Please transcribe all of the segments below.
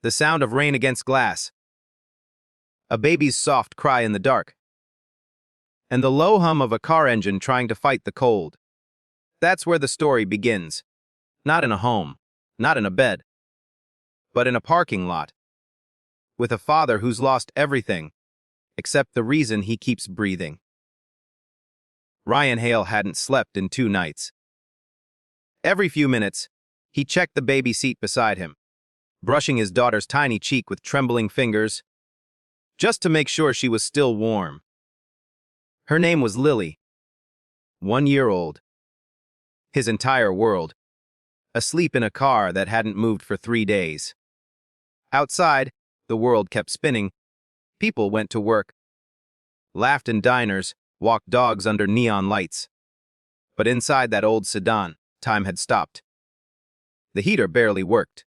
the sound of rain against glass, a baby's soft cry in the dark, and the low hum of a car engine trying to fight the cold. That's where the story begins. Not in a home, not in a bed, but in a parking lot, with a father who's lost everything except the reason he keeps breathing. Ryan Hale hadn't slept in 2 nights. Every few minutes, he checked the baby seat beside him, brushing his daughter's tiny cheek with trembling fingers, just to make sure she was still warm. Her name was Lily, 1 year old. His entire world, asleep in a car that hadn't moved for 3 days. Outside, the world kept spinning. People went to work, laughed in diners, walked dogs under neon lights. But inside that old sedan, time had stopped. The heater barely worked.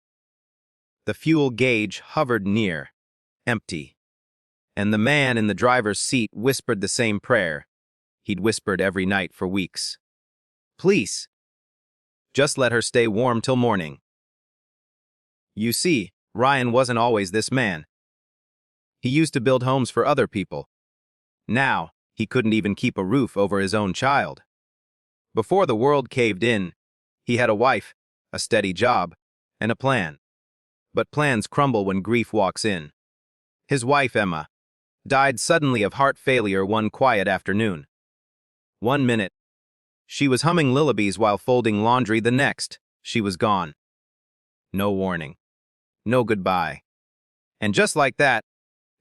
The fuel gauge hovered near, empty. And the man in the driver's seat whispered the same prayer he'd whispered every night for weeks. Please, just let her stay warm till morning. You see, Ryan wasn't always this man. He used to build homes for other people. Now, he couldn't even keep a roof over his own child. Before the world caved in, he had a wife, a steady job, and a plan. But plans crumble when grief walks in. His wife, Emma, died suddenly of heart failure one quiet afternoon. 1 minute, she was humming lullabies while folding laundry. The next, she was gone. No warning. No goodbye. And just like that,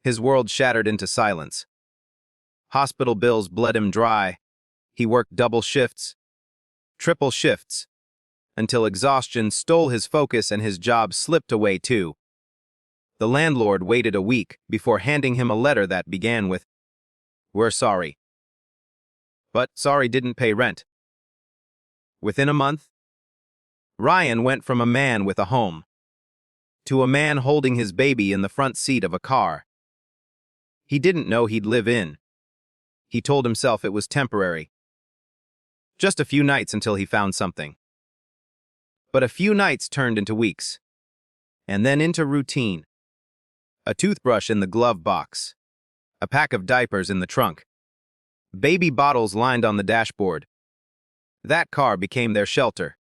his world shattered into silence. Hospital bills bled him dry. He worked double shifts, triple shifts, until exhaustion stole his focus and his job slipped away too. The landlord waited a week before handing him a letter that began with, "We're sorry." But sorry didn't pay rent. Within a month, Ryan went from a man with a home to a man holding his baby in the front seat of a car he didn't know he'd live in. He told himself it was temporary. Just a few nights until he found something. But a few nights turned into weeks, and then into routine. A toothbrush in the glove box, a pack of diapers in the trunk, baby bottles lined on the dashboard. That car became their shelter,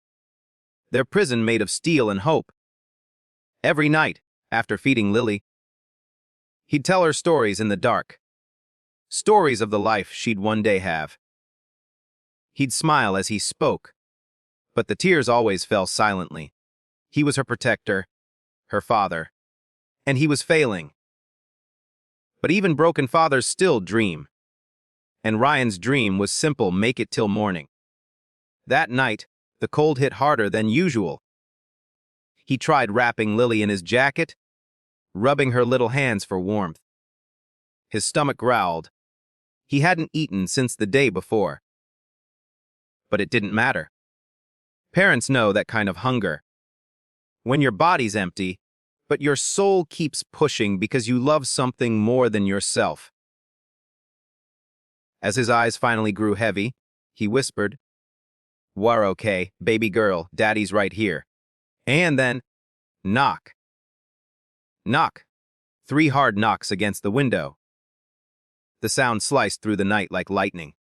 their prison made of steel and hope. Every night, after feeding Lily, he'd tell her stories in the dark, stories of the life she'd one day have. He'd smile as he spoke, but the tears always fell silently. He was her protector, her father, and he was failing. But even broken fathers still dream. And Ryan's dream was simple: make it till morning. That night, the cold hit harder than usual. He tried wrapping Lily in his jacket, rubbing her little hands for warmth. His stomach growled. He hadn't eaten since the day before. But it didn't matter. Parents know that kind of hunger. When your body's empty, but your soul keeps pushing because you love something more than yourself. As his eyes finally grew heavy, he whispered, "We're okay, baby girl, daddy's right here." And then, knock. Knock. 3 hard knocks against the window. The sound sliced through the night like lightning.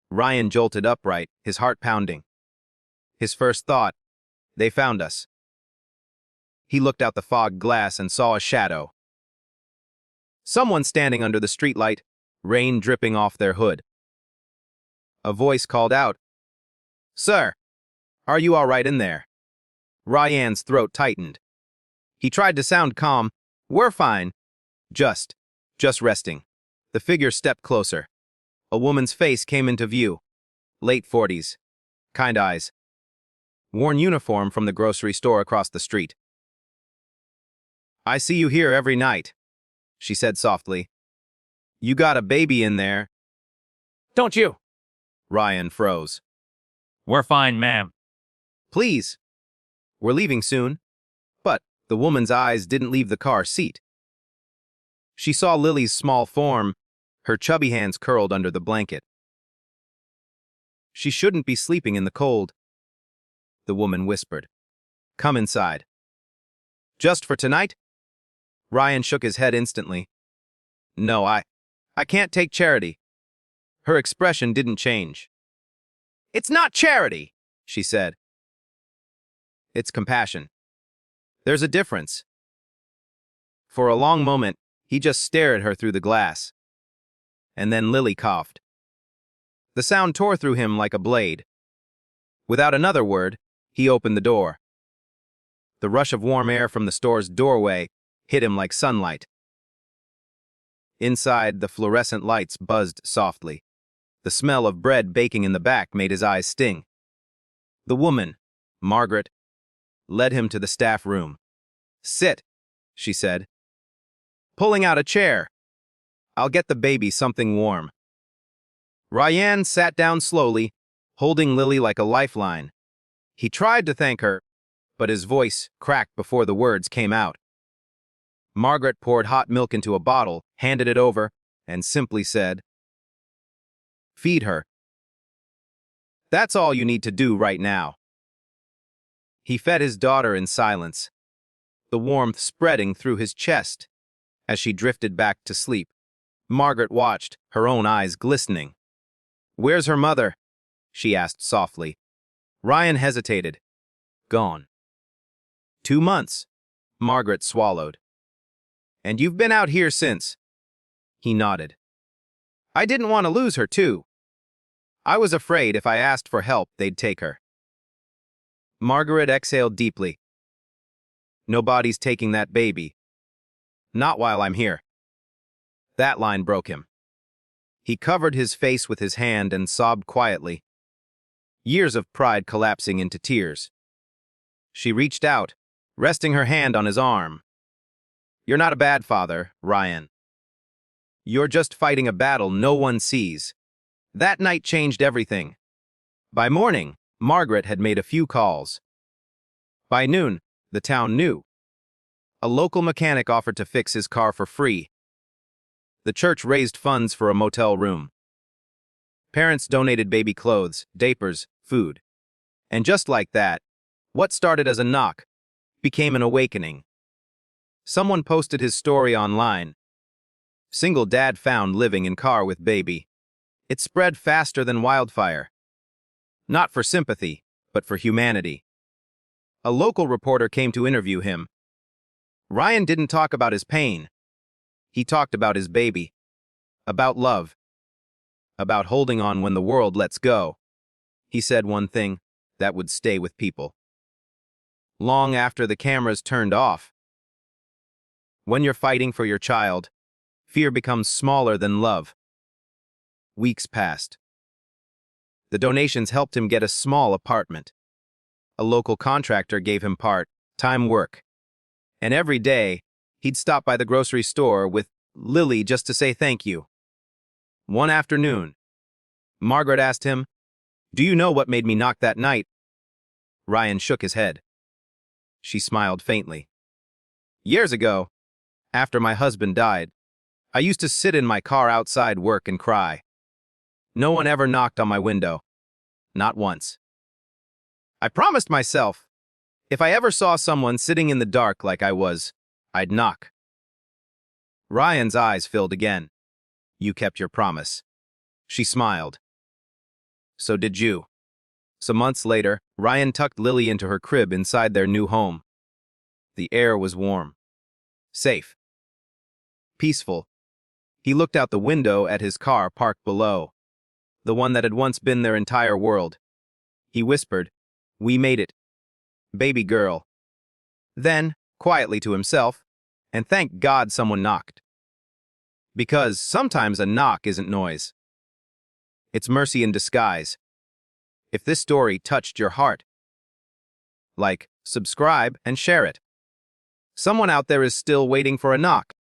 Ryan jolted upright, his heart pounding. His first thought, they found us. He looked out the fog glass and saw a shadow. Someone standing under the streetlight, rain dripping off their hood. A voice called out, "Sir, are you all right in there?" Ryan's throat tightened. He tried to sound calm. "We're fine. Just resting." The figure stepped closer. A woman's face came into view. Late 40s. Kind eyes. Worn uniform from the grocery store across the street. "I see you here every night," she said softly. "You got a baby in there." "Don't you?" Ryan froze. "We're fine, ma'am." "Please. We're leaving soon." But the woman's eyes didn't leave the car seat. She saw Lily's small form, her chubby hands curled under the blanket. "She shouldn't be sleeping in the cold," the woman whispered. "Come inside." Just for tonight? Ryan shook his head instantly. No, I can't take charity. Her expression didn't change. It's not charity, she said. It's compassion. There's a difference. For a long moment, he just stared at her through the glass. And then Lily coughed. The sound tore through him like a blade. Without another word, he opened the door. The rush of warm air from the store's doorway hit him like sunlight. Inside, the fluorescent lights buzzed softly. The smell of bread baking in the back made his eyes sting. The woman, Margaret, led him to the staff room. Sit, she said, pulling out a chair. I'll get the baby something warm. Ryan sat down slowly, holding Lily like a lifeline. He tried to thank her, but his voice cracked before the words came out. Margaret poured hot milk into a bottle, handed it over, and simply said, Feed her. That's all you need to do right now. He fed his daughter in silence, the warmth spreading through his chest. As she drifted back to sleep, Margaret watched, her own eyes glistening. Where's her mother? She asked softly. Ryan hesitated. Gone. 2 months. Margaret swallowed. And you've been out here since? He nodded. I didn't want to lose her, too. I was afraid if I asked for help, they'd take her. Margaret exhaled deeply. Nobody's taking that baby. Not while I'm here. That line broke him. He covered his face with his hand and sobbed quietly, years of pride collapsing into tears. She reached out, resting her hand on his arm. You're not a bad father, Ryan. You're just fighting a battle no one sees. That night changed everything. By morning, Margaret had made a few calls. By noon, the town knew. A local mechanic offered to fix his car for free. The church raised funds for a motel room. Parents donated baby clothes, diapers, food. And just like that, what started as a knock became an awakening. Someone posted his story online. Single dad found living in car with baby. It spread faster than wildfire. Not for sympathy, but for humanity. A local reporter came to interview him. Ryan didn't talk about his pain. He talked about his baby. About love. About holding on when the world lets go. He said one thing that would stay with people. Long after the cameras turned off. When you're fighting for your child, fear becomes smaller than love. Weeks passed. The donations helped him get a small apartment. A local contractor gave him part-time work. And every day, he'd stop by the grocery store with Lily just to say thank you. One afternoon, Margaret asked him, Do you know what made me knock that night? Ryan shook his head. She smiled faintly. Years ago, after my husband died, I used to sit in my car outside work and cry. No one ever knocked on my window. Not once. I promised myself, if I ever saw someone sitting in the dark like I was, I'd knock. Ryan's eyes filled again. You kept your promise. She smiled. So did you. Some months later, Ryan tucked Lily into her crib inside their new home. The air was warm. Safe. Peaceful. He looked out the window at his car parked below, the one that had once been their entire world. He whispered, We made it. Baby girl. Then, quietly to himself, and thank God someone knocked. Because sometimes a knock isn't noise. It's mercy in disguise. If this story touched your heart, like, subscribe, and share it. Someone out there is still waiting for a knock.